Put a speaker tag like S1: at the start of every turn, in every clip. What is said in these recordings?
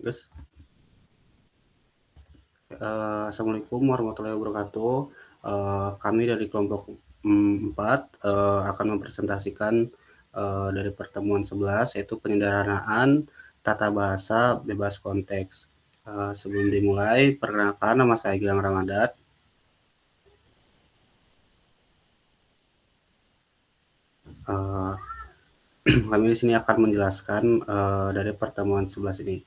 S1: Terus, Assalamualaikum warahmatullahi wabarakatuh. Kami dari kelompok 4, akan mempresentasikan, dari pertemuan 11 yaitu penyederhanaan tata bahasa bebas konteks. Sebelum dimulai, perkenalkan nama saya Gilang Ramadan. Eee, Kami di sini akan menjelaskan, dari pertemuan 11 ini.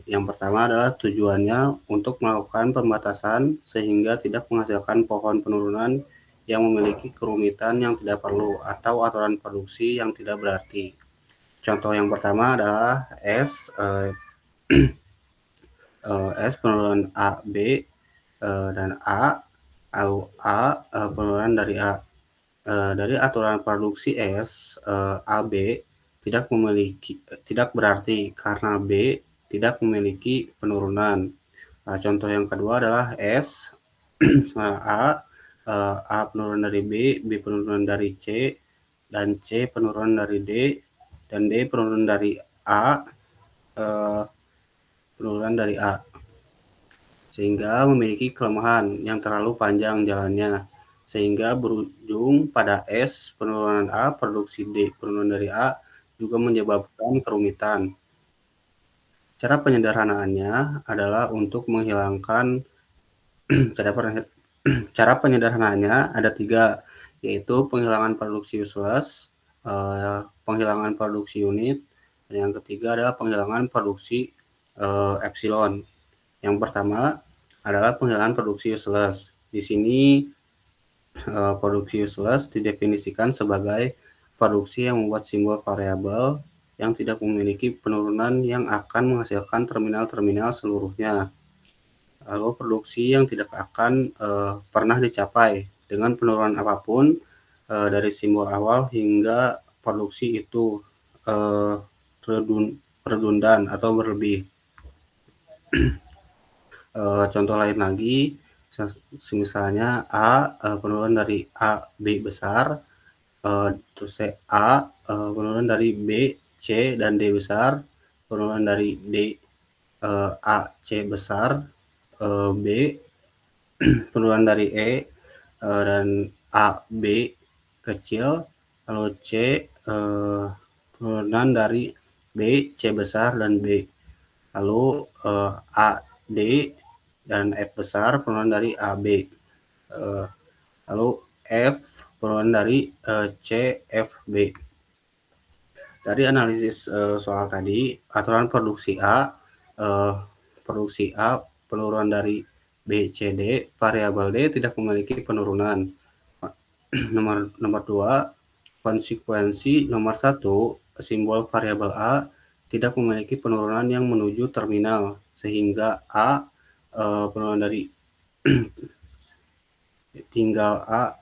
S1: Yang pertama adalah tujuannya untuk melakukan pembatasan sehingga tidak menghasilkan pohon penurunan yang memiliki kerumitan yang tidak perlu atau aturan produksi yang tidak berarti. Contoh yang pertama adalah S penurunan A, B, dan A, lalu A, penurunan dari A. Dari aturan produksi S, A, B tidak berarti karena B tidak memiliki penurunan. Contoh yang kedua adalah S A, A penurunan dari B, B penurunan dari C, dan C penurunan dari D, dan D penurunan dari A, penurunan dari A, sehingga memiliki kelemahan yang terlalu panjang jalannya, sehingga berujung pada S penurunan A, produksi D penurunan dari A, juga menyebabkan kerumitan. Cara penyederhanaannya adalah untuk menghilangkan cara penyederhanaannya ada 3, yaitu penghilangan produksi useless, penghilangan produksi unit, dan yang ketiga adalah penghilangan produksi epsilon. Yang pertama adalah penghilangan produksi useless. Di sini produksi useless didefinisikan sebagai produksi yang membuat simbol variabel yang tidak memiliki penurunan yang akan menghasilkan terminal-terminal seluruhnya. Lalu produksi yang tidak akan pernah dicapai dengan penurunan apapun dari simbol awal hingga produksi itu uh, redundan atau berlebih. Contoh lain lagi, misalnya A penurunan dari A B besar, terus A penurunan dari B C dan D besar, penurunan dari D A C besar, B penurunan dari E dan A B kecil, lalu C penurunan dari B C besar dan B, lalu A D dan F besar penurunan dari AB, lalu F penurunan dari C F B. Dari analisis soal tadi, aturan produksi A penurunan dari B, C, D, variabel D tidak memiliki penurunan. Nomor 2, konsekuensi nomor 1, simbol variabel A tidak memiliki penurunan yang menuju terminal, sehingga A penurunan dari tinggal A,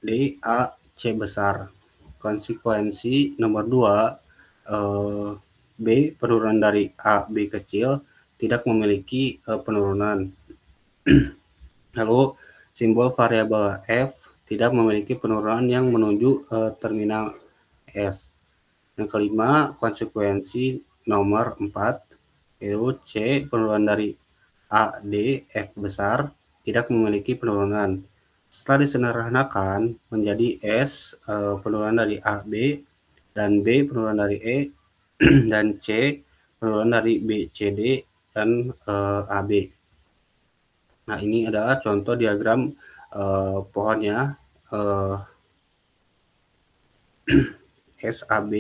S1: D, A, C besar. Konsekuensi nomor 2, B penurunan dari A, B kecil tidak memiliki penurunan. Lalu simbol variabel F tidak memiliki penurunan yang menuju terminal S. Yang kelima, konsekuensi nomor 4, yaitu C penurunan dari A, D, F besar tidak memiliki penurunan. Setelah disederhanakan menjadi S penurunan dari A, B, dan B penurunan dari E, dan C penurunan dari B, C, D, dan AB. Nah, ini adalah contoh diagram pohonnya. SAB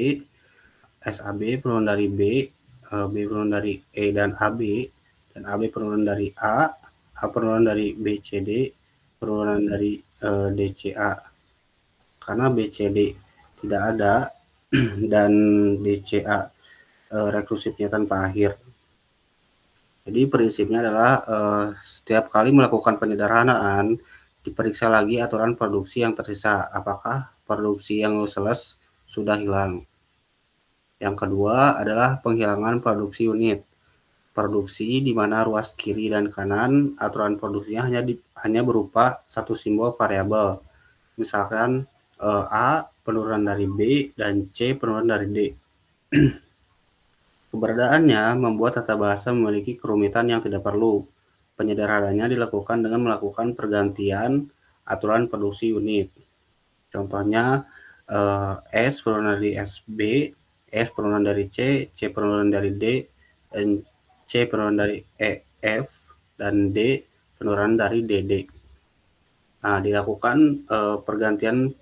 S1: SAB penurunan dari B, B penurunan dari E dan AB, dan AB penurunan dari A penurunan dari BCD, penurunan dari DCA. Karena BCD tidak ada dan DCA rekursifnya tanpa akhir. Jadi prinsipnya adalah setiap kali melakukan penyederhanaan, diperiksa lagi aturan produksi yang tersisa, apakah produksi yang useless sudah hilang. Yang kedua adalah penghilangan produksi unit. Produksi di mana ruas kiri dan kanan aturan produksinya hanya berupa satu simbol variabel. Misalkan A penurunan dari B dan C penurunan dari D. Keberadaannya membuat tata bahasa memiliki kerumitan yang tidak perlu. Penyederhanaannya dilakukan dengan melakukan pergantian aturan produksi unit. Contohnya, S penurunan dari SB, S penurunan dari C penurunan dari D, dan C penurunan dari EF, dan D penurunan dari DD. Nah, dilakukan pergantian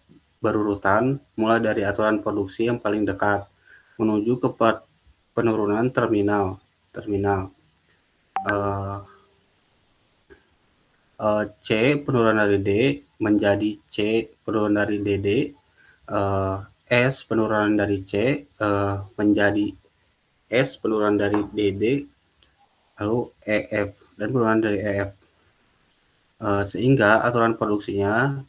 S1: berurutan mulai dari aturan produksi yang paling dekat menuju ke penurunan terminal. Terminal. Eh, C penurunan dari D menjadi C penurunan dari DD, S penurunan dari C menjadi S penurunan dari DD, lalu EF dan penurunan dari EF. Sehingga aturan produksinya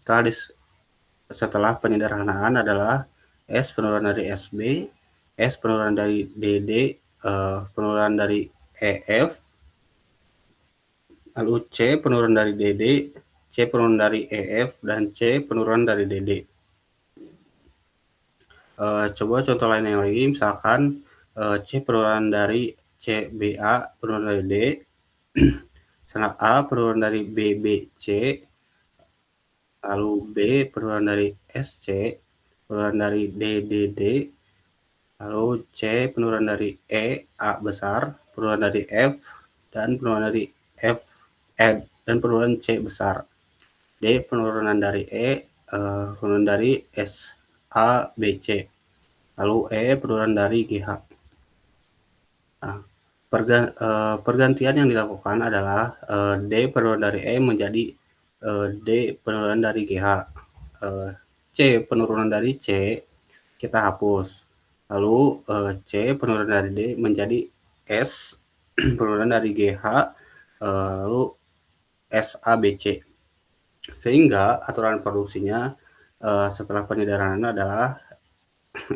S1: setelah penyederhanaan adalah S penurunan dari SB, S penurunan dari DD, penurunan dari EF, lalu C penurunan dari DD, C penurunan dari EF, dan C penurunan dari DD. Coba contoh lain yang lagi, misalkan C penurunan dari CBA penurunan dari D, sedangkan A penurunan dari BBC, lalu B penurunan dari SC, penurunan dari DDD, lalu C penurunan dari A besar, penurunan dari F, dan penurunan dari F, dan penurunan C besar. D penurunan dari penurunan dari S A B C, lalu E penurunan dari GH. Nah, pergantian yang dilakukan adalah D penurunan dari E menjadi D penurunan dari GH. C penurunan dari C kita hapus. Lalu C penurunan dari D menjadi S penurunan dari GH, lalu SABC. Sehingga aturan produksinya setelah penyederhanaan adalah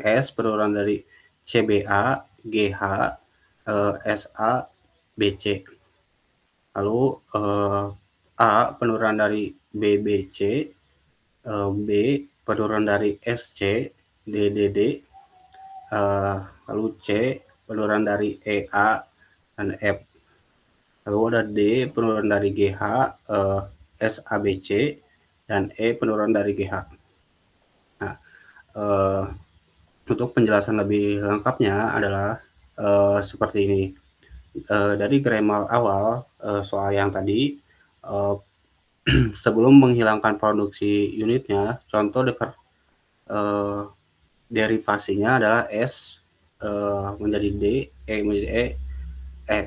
S1: S penurunan dari CBA, GH, SABC. Lalu A penurunan dari BBC, B penurunan dari SC, DDD, lalu C penurunan dari EA dan F. Lalu ada D penurunan dari GH, SABC, dan E penurunan dari GH. Nah, untuk penjelasan lebih lengkapnya adalah seperti ini. Dari grammar awal soal yang tadi, sebelum menghilangkan produksi unitnya, contoh derivasinya adalah S menjadi D, E menjadi E,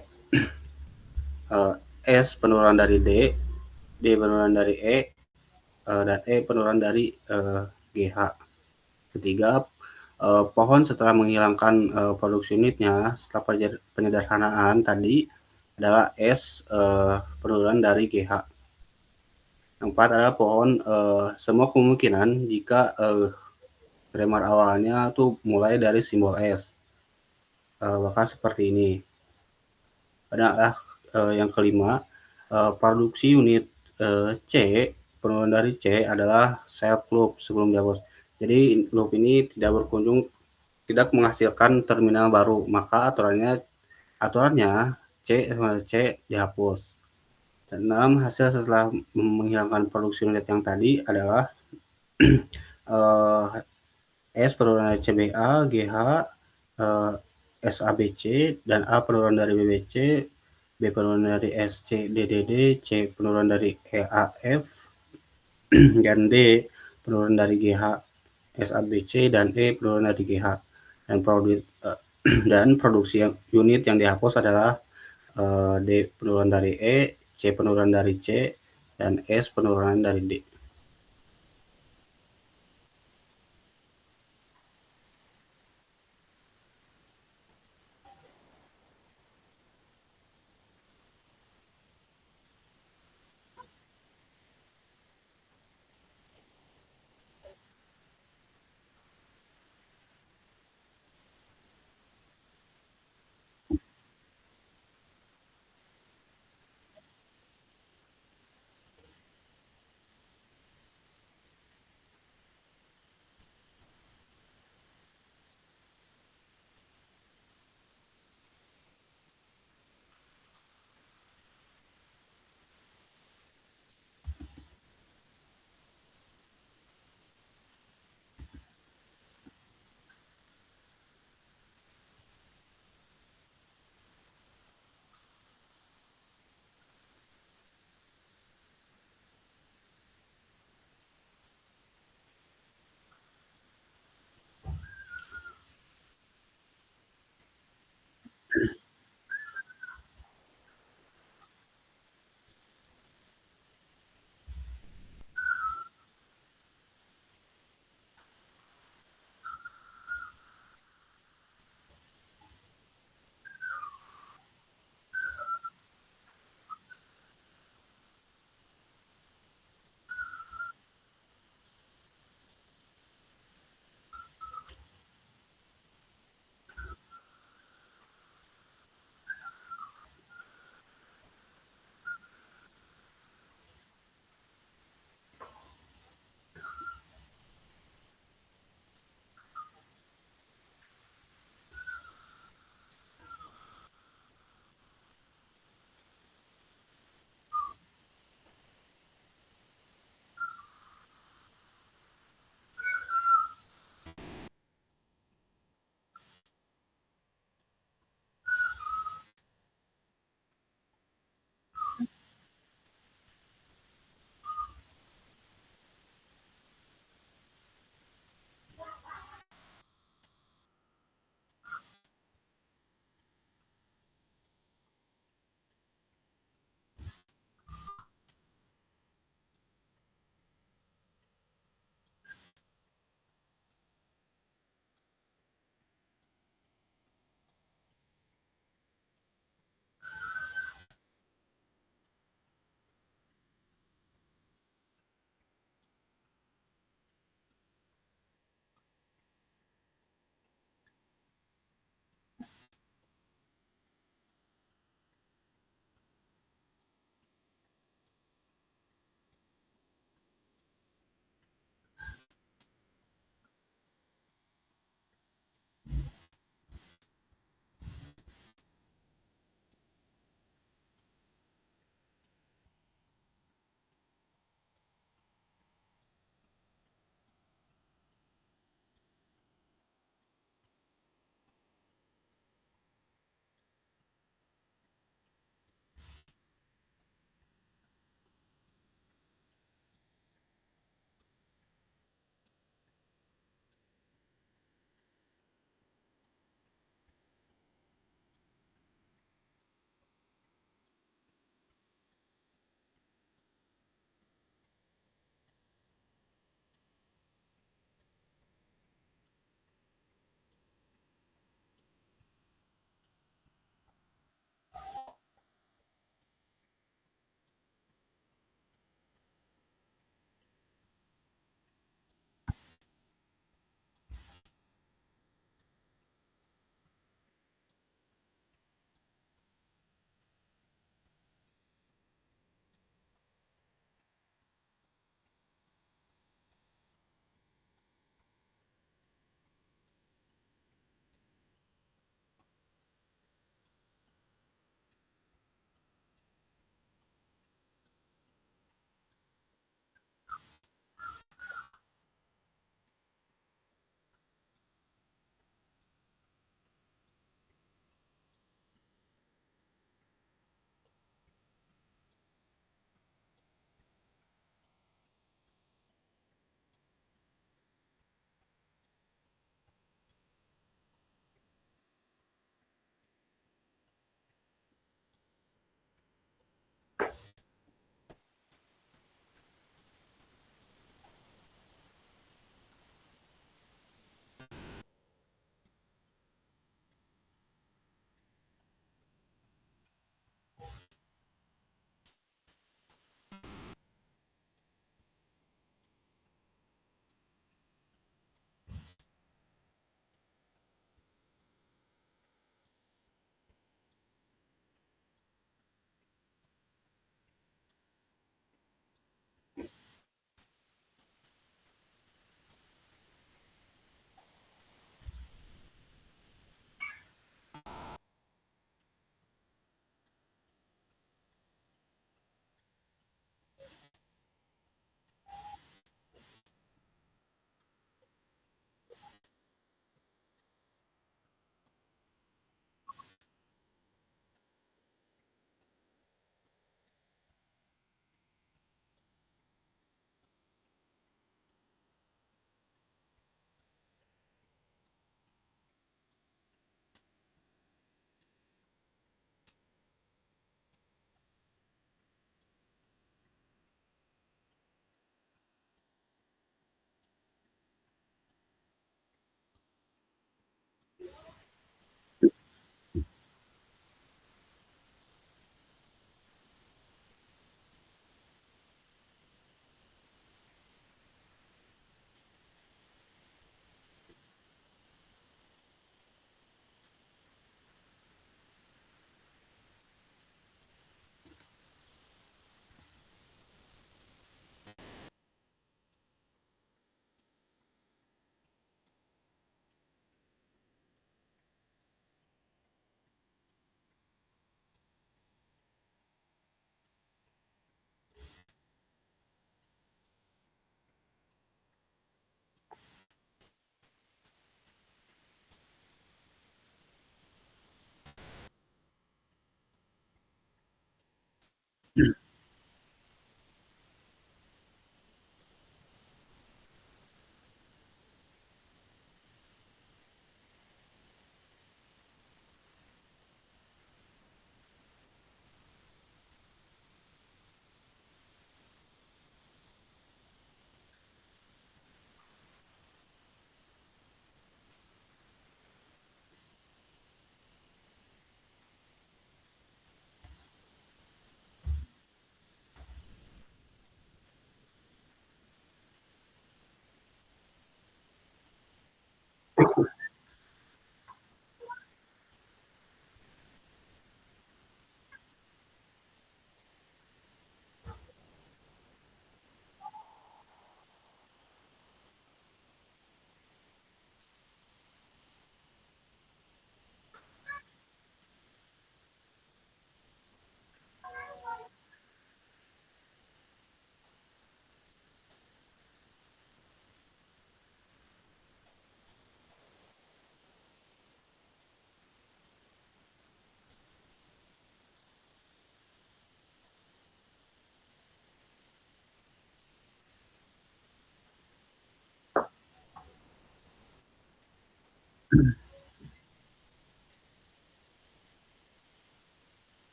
S1: S penurunan dari D penurunan dari E, dan E penurunan dari GH. Ketiga, pohon setelah menghilangkan produksi unitnya setelah penyederhanaan tadi adalah S penurunan dari GH. Yang keempat adalah pohon semua kemungkinan jika grammar awalnya tuh mulai dari simbol S, maka seperti ini. Adalah yang kelima, produksi unit C penurunan dari C adalah self loop sebelum dihapus. Jadi loop ini tidak menghasilkan terminal baru, maka aturannya C dihapus. Dan 6, hasil setelah menghilangkan produksi unit yang tadi adalah S penurunan dari CBA, GH, SABC, dan A penurunan dari BBC, B penurunan dari SC, DDD, C penurunan dari EAF, dan D penurunan dari GH, SABC, dan E penurunan dari GH. Dan produksi unit yang dihapus adalah D penurunan dari E, C penurunan dari C, dan S penurunan dari D.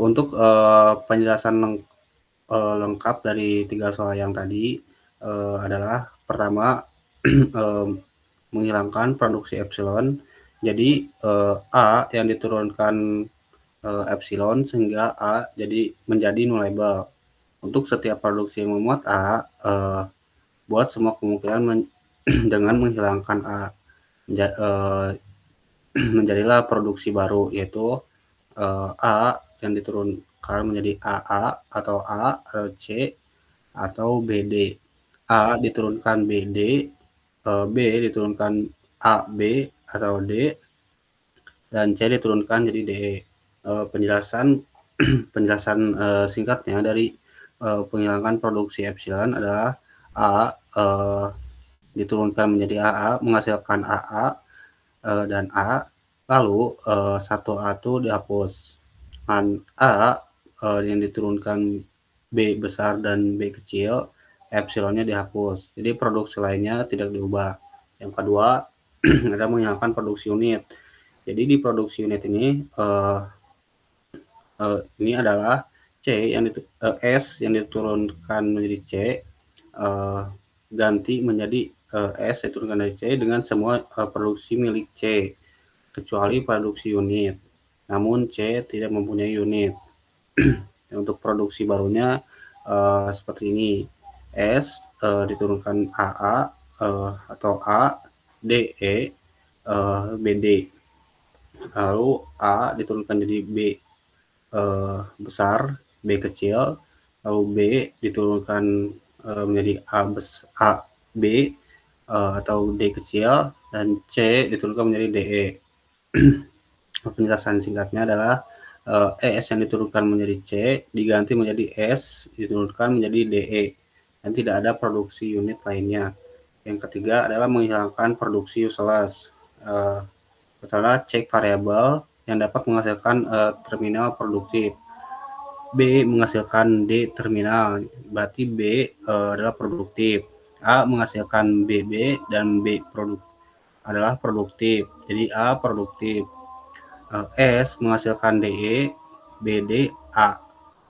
S1: Untuk, penjelasan lengkap dari 3 soal yang tadi, adalah pertama, mmm, menghilangkan produksi epsilon. Jadi, A yang diturunkan, epsilon sehingga A jadi menjadi nullable. Untuk setiap produksi yang memuat A, buat semua kemungkinan dengan menghilangkan A. Menjadilah produksi baru, yaitu A yang diturunkan menjadi AA atau A, C atau BD. A diturunkan BD, B diturunkan AB atau D, dan C diturunkan jadi DE. Penjelasan penjelasan singkatnya dari penghilangan produksi epsilon adalah A diturunkan menjadi AA menghasilkan AA dan A, lalu 1 A itu dihapus. Dan A yang diturunkan B besar dan B kecil, epsilonnya dihapus. Jadi produksi lainnya tidak diubah. Yang kedua adalah menghilangkan produksi unit. Jadi di produksi unit ini adalah S yang diturunkan menjadi C, ganti menjadi S diturunkan dari C dengan semua produksi milik C, kecuali produksi unit. Namun C tidak mempunyai unit. Untuk produksi barunya seperti ini. S diturunkan AA atau A, DE, BD. Lalu A diturunkan jadi B besar, B kecil, lalu B diturunkan menjadi A B atau D kecil, dan C diturunkan menjadi DE. Penjelasan singkatnya adalah ES yang diturunkan menjadi C diganti menjadi S diturunkan menjadi DE, dan tidak ada produksi unit lainnya. Yang ketiga adalah menghilangkan produksi useless. Pertama, cek variabel yang dapat menghasilkan terminal produktif. B menghasilkan D terminal, berarti B adalah produktif. A menghasilkan BB dan B adalah produktif. Jadi A produktif. S menghasilkan DE, BD, A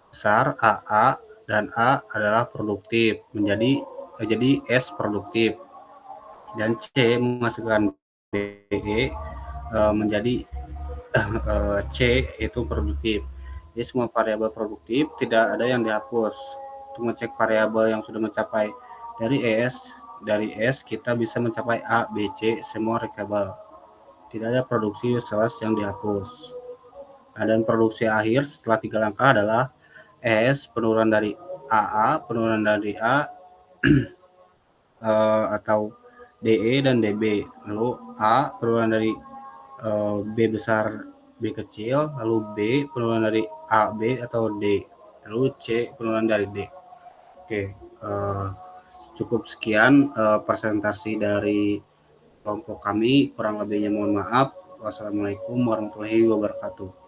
S1: besar, AA, dan A adalah produktif. Jadi S produktif. Dan C menghasilkan BE menjadi C itu produktif. Jadi semua variabel produktif tidak ada yang dihapus. Untuk mengecek variabel yang sudah mencapai dari S kita bisa mencapai A, B, C semua reachable. Tidak ada produksi useless yang dihapus. Nah, dan produksi akhir setelah 3 langkah adalah S penurunan dari AA, penurunan dari A atau DE dan DB. Lalu A penurunan dari B besar, B kecil, lalu B penurunan dari A, B atau D, lalu C penurunan dari D. Oke, cukup sekian presentasi dari kelompok kami. Kurang lebihnya mohon maaf. Wassalamualaikum warahmatullahi wabarakatuh.